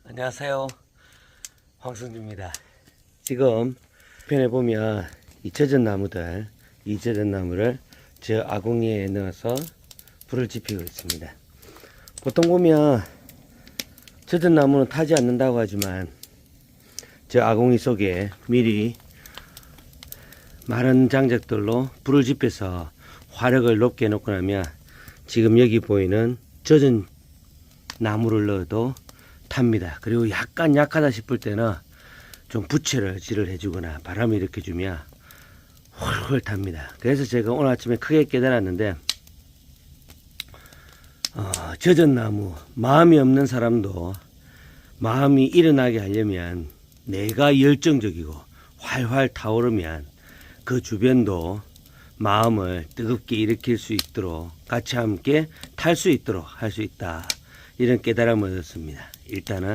안녕하세요, 황승주입니다. 지금 편에 보면 이 젖은 나무들, 이 젖은 나무를 저 아궁이에 넣어서 불을 지피고 있습니다. 보통 보면 젖은 나무는 타지 않는다고 하지만 저 아궁이 속에 미리 마른 장작들로 불을 지펴서 화력을 높게 해놓고 나면 지금 여기 보이는 젖은 나무를 넣어도 탑니다. 그리고 약간 약하다 싶을 때는 좀 부채질을 해주거나 바람을 일으켜주면 훨훨 탑니다. 그래서 제가 오늘 아침에 크게 깨달았는데 젖은 나무, 마음이 없는 사람도 마음이 일어나게 하려면 내가 열정적이고 활활 타오르면 그 주변도 마음을 뜨겁게 일으킬 수 있도록 같이 함께 탈 수 있도록 할 수 있다. 이런 깨달음을 얻었습니다. 일단은